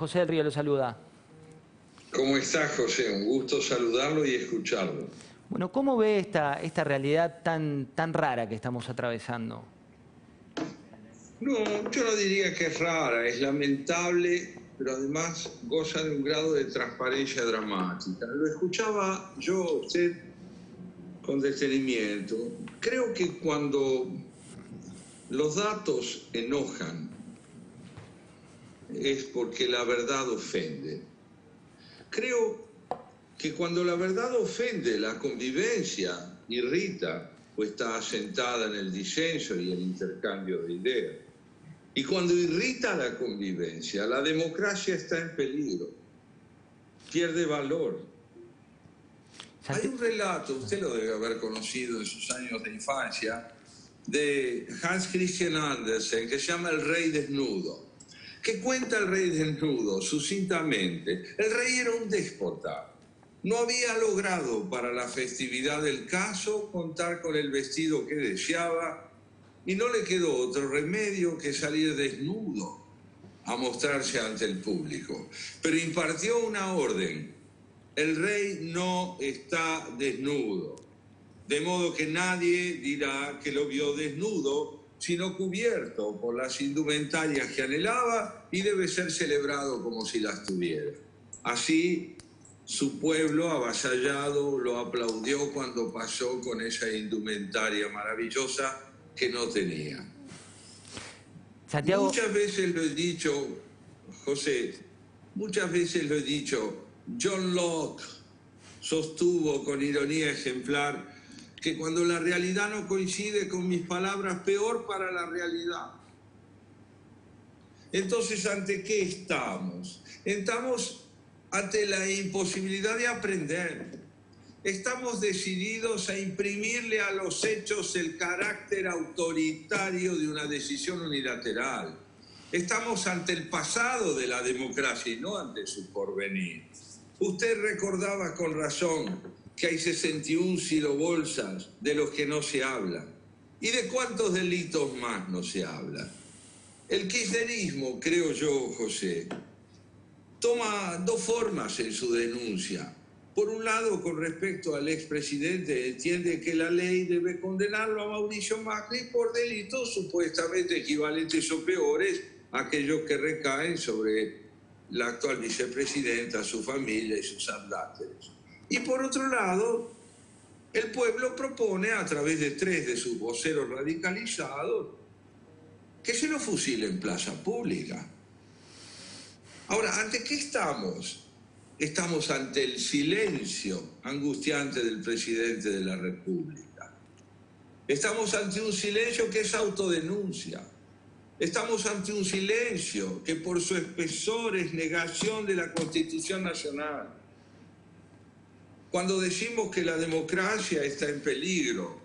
José del Río lo saluda. ¿Cómo estás, José? Un gusto saludarlo y escucharlo. Bueno, ¿cómo ve esta realidad tan rara que estamos atravesando? No, yo no diría que es rara, es lamentable, pero además goza de un grado de transparencia dramática. Lo escuchaba yo a usted con detenimiento. Creo que cuando los datos enojan es porque la verdad ofende. Creo que cuando la verdad ofende, la convivencia irrita, pues está asentada en el disenso y el intercambio de ideas. Y cuando irrita la convivencia, la democracia está en peligro, pierde valor. Hay un relato, usted lo debe haber conocido en sus años de infancia, de Hans Christian Andersen, que se llama El Rey Desnudo. ¿Qué cuenta el Rey Desnudo? Sucintamente, el rey era un déspota. No había logrado para la festividad del caso contar con el vestido que deseaba y no le quedó otro remedio que salir desnudo a mostrarse ante el público. Pero impartió una orden: el rey no está desnudo, de modo que nadie dirá que lo vio desnudo, sino cubierto por las indumentarias que anhelaba, y debe ser celebrado como si las tuviera. Así, su pueblo avasallado lo aplaudió cuando pasó con esa indumentaria maravillosa que no tenía. Santiago... Muchas veces lo he dicho, José, muchas veces lo he dicho. John Locke sostuvo con ironía ejemplar que cuando la realidad no coincide con mis palabras, peor para la realidad. Entonces, ¿ante qué estamos? Estamos ante la imposibilidad de aprender. Estamos decididos a imprimirle a los hechos el carácter autoritario de una decisión unilateral. Estamos ante el pasado de la democracia y no ante su porvenir. Usted recordaba con razón que hay 61 silobolsas de los que no se habla. ¿Y de cuántos delitos más no se habla? El kirchnerismo, creo yo, José, toma dos formas en su denuncia. Por un lado, con respecto al expresidente, entiende que la ley debe condenarlo a Mauricio Macri por delitos supuestamente equivalentes o peores a aquellos que recaen sobre la actual vicepresidenta, su familia y sus adláteres. Y por otro lado, el pueblo propone, a través de 3 de sus voceros radicalizados, que se lo fusile en plaza pública. Ahora, ¿ante qué estamos? Estamos ante el silencio angustiante del presidente de la República. Estamos ante un silencio que es autodenuncia. Estamos ante un silencio que por su espesor es negación de la Constitución Nacional. Cuando decimos que la democracia está en peligro,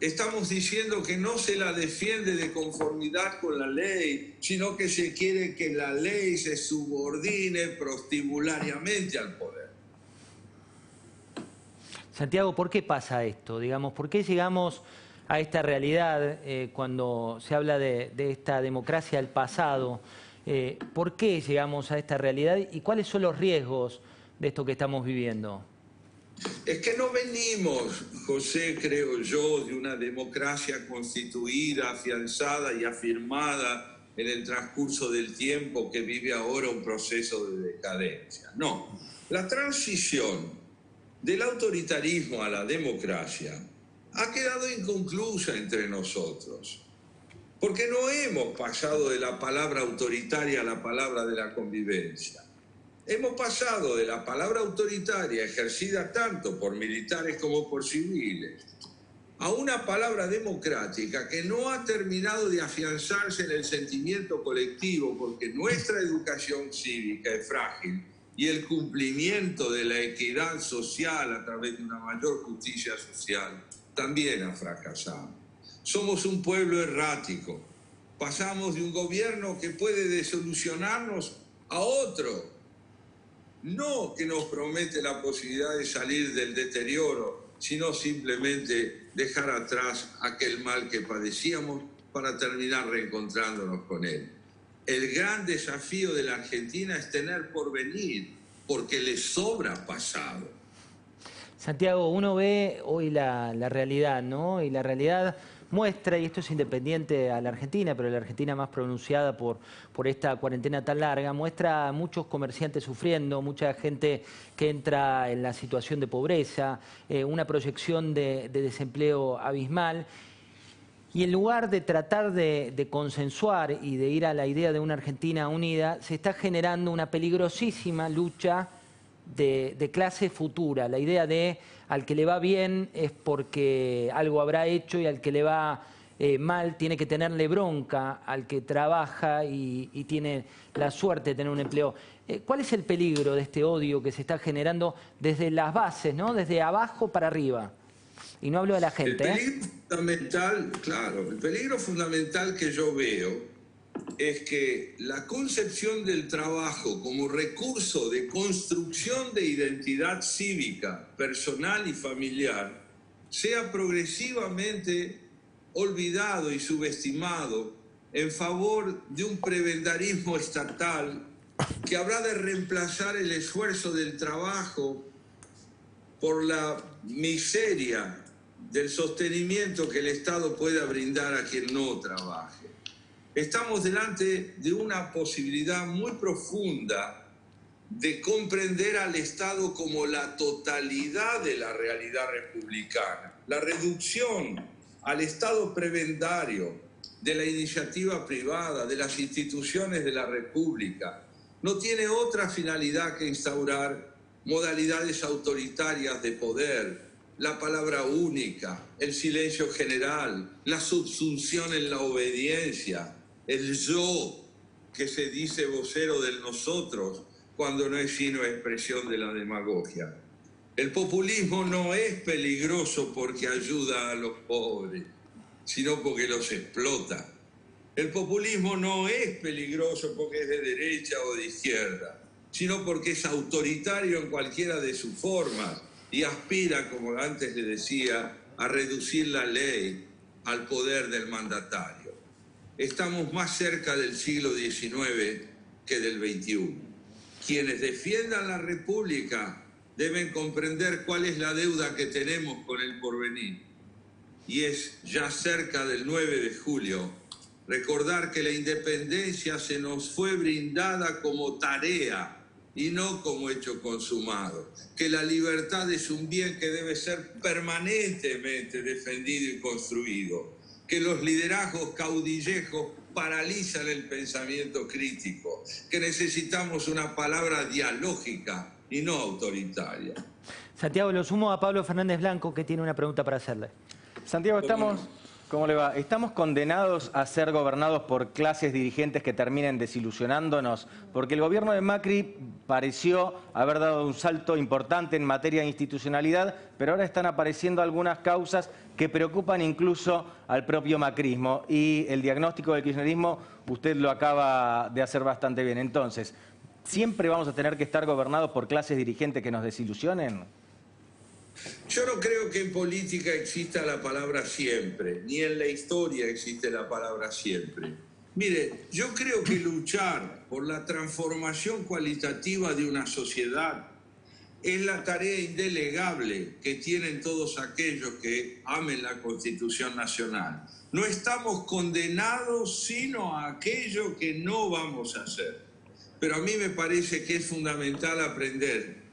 estamos diciendo que no se la defiende de conformidad con la ley, sino que se quiere que la ley se subordine prostibulariamente al poder. Santiago, ¿por qué pasa esto? Digamos, ¿por qué llegamos a esta realidad cuando se habla de esta democracia del pasado? ¿Por qué llegamos a esta realidad y cuáles son los riesgos de esto que estamos viviendo? Es que no venimos, José, creo yo, de una democracia constituida, afianzada y afirmada en el transcurso del tiempo que vive ahora un proceso de decadencia. No, la transición del autoritarismo a la democracia ha quedado inconclusa entre nosotros, porque no hemos pasado de la palabra autoritaria a la palabra de la convivencia. Hemos pasado de la palabra autoritaria, ejercida tanto por militares como por civiles, a una palabra democrática que no ha terminado de afianzarse en el sentimiento colectivo, porque nuestra educación cívica es frágil y el cumplimiento de la equidad social a través de una mayor justicia social también ha fracasado. Somos un pueblo errático. Pasamos de un gobierno que puede desolucionarnos a otro, no que nos promete la posibilidad de salir del deterioro, sino simplemente dejar atrás aquel mal que padecíamos para terminar reencontrándonos con él. El gran desafío de la Argentina es tener porvenir, porque le sobra pasado. Santiago, uno ve hoy la realidad, ¿no? Y la realidad muestra, y esto es independiente a la Argentina, pero la Argentina más pronunciada por esta cuarentena tan larga, muestra a muchos comerciantes sufriendo, mucha gente que entra en la situación de pobreza, una proyección de desempleo abismal. Y en lugar de tratar de consensuar y de ir a la idea de una Argentina unida, se está generando una peligrosísima lucha de clase futura. La idea de al que le va bien es porque algo habrá hecho y al que le va mal tiene que tenerle bronca al que trabaja y tiene la suerte de tener un empleo. ¿Cuál es el peligro de este odio que se está generando desde las bases, ¿no? Desde abajo para arriba? Y no hablo de la gente. El peligro fundamental, claro, el peligro fundamental que yo veo es que la concepción del trabajo como recurso de construcción de identidad cívica, personal y familiar, sea progresivamente olvidado y subestimado en favor de un prebendarismo estatal que habrá de reemplazar el esfuerzo del trabajo por la miseria del sostenimiento que el Estado pueda brindar a quien no trabaje. Estamos delante de una posibilidad muy profunda de comprender al Estado como la totalidad de la realidad republicana. La reducción al Estado prebendario de la iniciativa privada, de las instituciones de la República, no tiene otra finalidad que instaurar modalidades autoritarias de poder, la palabra única, el silencio general, la subsunción en la obediencia, el yo que se dice vocero del nosotros cuando no es sino expresión de la demagogia. El populismo no es peligroso porque ayuda a los pobres, sino porque los explota. El populismo no es peligroso porque es de derecha o de izquierda, sino porque es autoritario en cualquiera de sus formas y aspira, como antes le decía, a reducir la ley al poder del mandatario. Estamos más cerca del siglo XIX que del XXI. Quienes defiendan la República deben comprender cuál es la deuda que tenemos con el porvenir. Y es ya cerca del 9 de julio recordar que la independencia se nos fue brindada como tarea y no como hecho consumado, que la libertad es un bien que debe ser permanentemente defendido y construido, que los liderazgos caudillejos paralizan el pensamiento crítico, que necesitamos una palabra dialógica y no autoritaria. Santiago, lo sumo a Pablo Fernández Blanco, que tiene una pregunta para hacerle. Santiago, ¿cómo le va? ¿Estamos condenados a ser gobernados por clases dirigentes que terminen desilusionándonos? Porque el gobierno de Macri pareció haber dado un salto importante en materia de institucionalidad, pero ahora están apareciendo algunas causas que preocupan incluso al propio macrismo. Y el diagnóstico del kirchnerismo usted lo acaba de hacer bastante bien. Entonces, ¿siempre vamos a tener que estar gobernados por clases dirigentes que nos desilusionen? Yo no creo que en política exista la palabra siempre, ni en la historia existe la palabra siempre. Mire, yo creo que luchar por la transformación cualitativa de una sociedad es la tarea indelegable que tienen todos aquellos que amen la Constitución Nacional. No estamos condenados sino a aquello que no vamos a hacer. Pero a mí me parece que es fundamental aprender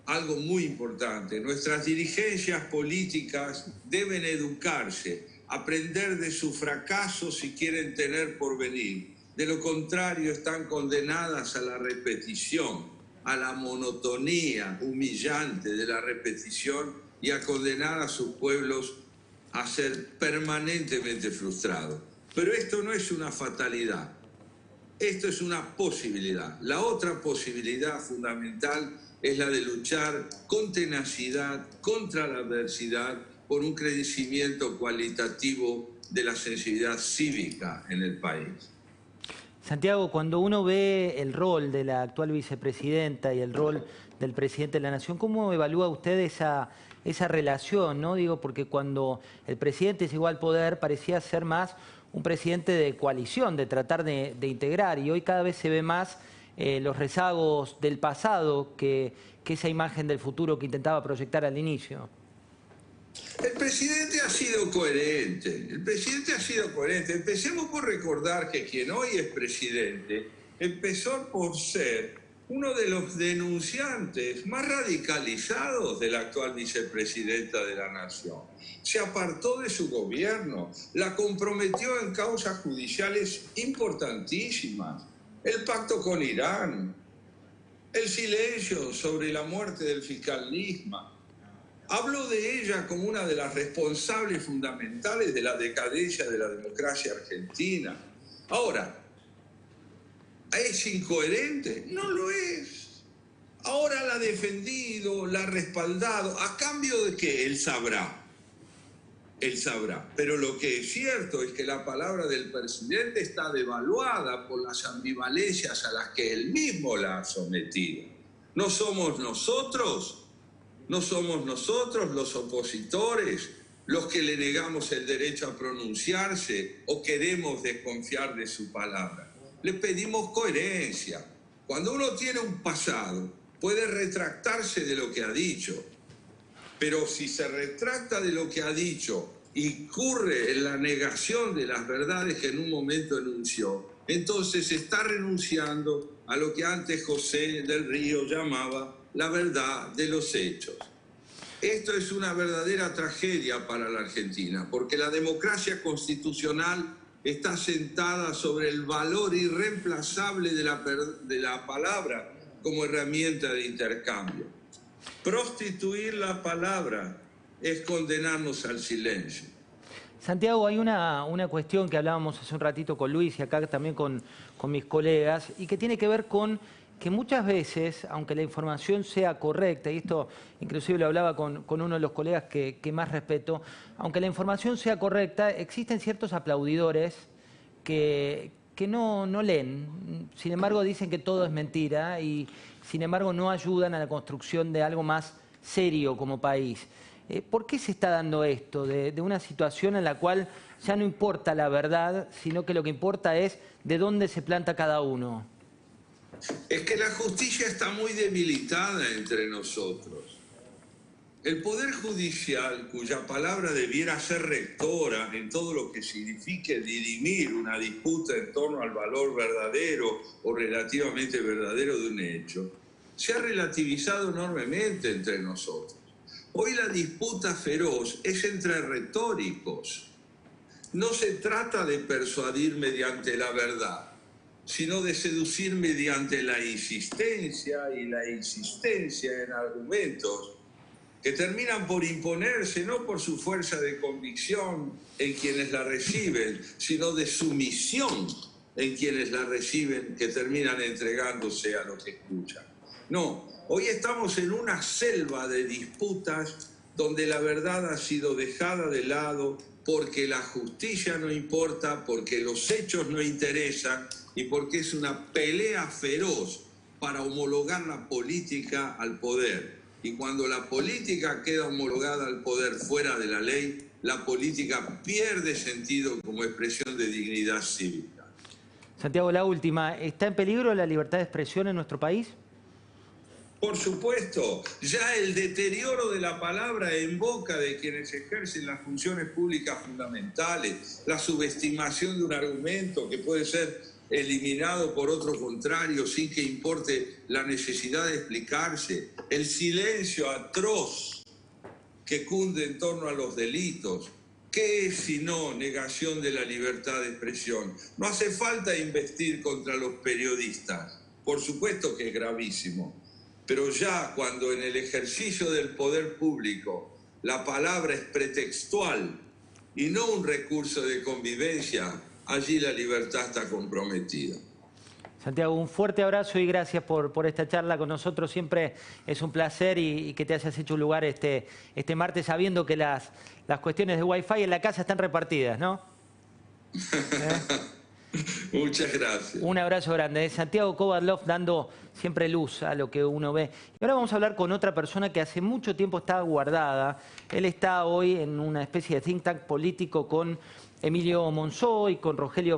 algo muy importante. Nuestras dirigencias políticas deben educarse, aprender de sus fracasos si quieren tener porvenir. De lo contrario, están condenadas a la repetición, a la monotonía humillante de la repetición y a condenar a sus pueblos a ser permanentemente frustrados. Pero esto no es una fatalidad, esto es una posibilidad. La otra posibilidad fundamental es la de luchar con tenacidad contra la adversidad por un crecimiento cualitativo de la sensibilidad cívica en el país. Santiago, cuando uno ve el rol de la actual vicepresidenta y el rol del presidente de la Nación, ¿cómo evalúa usted esa relación, ¿no? Digo, porque cuando el presidente llegó al poder parecía ser más un presidente de coalición, de tratar de integrar, y hoy cada vez se ve más los rezagos del pasado que esa imagen del futuro que intentaba proyectar al inicio. El presidente ha sido coherente, Empecemos por recordar que quien hoy es presidente empezó por ser uno de los denunciantes más radicalizados de la actual vicepresidenta de la Nación. Se apartó de su gobierno, la comprometió en causas judiciales importantísimas, el pacto con Irán, el silencio sobre la muerte del fiscal Nisman. Hablo de ella como una de las responsables fundamentales de la decadencia de la democracia argentina. Ahora, ¿es incoherente? No lo es. Ahora la ha defendido, la ha respaldado. ¿A cambio de qué? Él sabrá. Él sabrá. Pero lo que es cierto es que la palabra del presidente está devaluada por las ambivalencias a las que él mismo la ha sometido. No somos nosotros los opositores los que le negamos el derecho a pronunciarse o queremos desconfiar de su palabra. Le pedimos coherencia. Cuando uno tiene un pasado, puede retractarse de lo que ha dicho, pero si se retracta de lo que ha dicho y incurre en la negación de las verdades que en un momento enunció, entonces está renunciando a lo que antes José del Río llamaba la verdad de los hechos. Esto es una verdadera tragedia para la Argentina, porque la democracia constitucional está sentada sobre el valor irreemplazable de la palabra como herramienta de intercambio. Prostituir la palabra es condenarnos al silencio. Santiago, hay una cuestión que hablábamos hace un ratito con Luis y acá también con mis colegas, y que tiene que ver con que muchas veces, aunque la información sea correcta, y esto inclusive lo hablaba con uno de los colegas que más respeto, aunque la información sea correcta, existen ciertos aplaudidores que no leen, sin embargo dicen que todo es mentira y sin embargo no ayudan a la construcción de algo más serio como país. ¿Por qué se está dando esto, de una situación en la cual ya no importa la verdad, sino que lo que importa es de dónde se planta cada uno? Es que la justicia está muy debilitada entre nosotros. El Poder Judicial, cuya palabra debiera ser rectora en todo lo que signifique dirimir una disputa en torno al valor verdadero o relativamente verdadero de un hecho, se ha relativizado enormemente entre nosotros. Hoy la disputa feroz es entre retóricos. No se trata de persuadir mediante la verdad, sino de seducir mediante la insistencia y la insistencia en argumentos que terminan por imponerse no por su fuerza de convicción en quienes la reciben, sino de sumisión en quienes la reciben, que terminan entregándose a lo que escuchan. No, hoy estamos en una selva de disputas donde la verdad ha sido dejada de lado porque la justicia no importa, porque los hechos no interesan y porque es una pelea feroz para homologar la política al poder. Y cuando la política queda homologada al poder fuera de la ley, la política pierde sentido como expresión de dignidad cívica. Santiago, la última. ¿Está en peligro la libertad de expresión en nuestro país? Por supuesto, ya el deterioro de la palabra en boca de quienes ejercen las funciones públicas fundamentales, la subestimación de un argumento que puede ser eliminado por otro contrario sin que importe la necesidad de explicarse, el silencio atroz que cunde en torno a los delitos. ¿Qué es sino negación de la libertad de expresión? No hace falta investir contra los periodistas, por supuesto que es gravísimo, pero ya cuando en el ejercicio del poder público la palabra es pretextual y no un recurso de convivencia, allí la libertad está comprometida. Santiago, un fuerte abrazo y gracias por esta charla con nosotros. Siempre es un placer y que te hayas hecho un lugar este martes sabiendo que las cuestiones de Wi-Fi en la casa están repartidas, ¿no? Muchas gracias. Un abrazo grande. Santiago Kovadlov dando siempre luz a lo que uno ve. Y ahora vamos a hablar con otra persona que hace mucho tiempo está guardada. Él está hoy en una especie de think tank político con Emilio Monzó y con Rogelio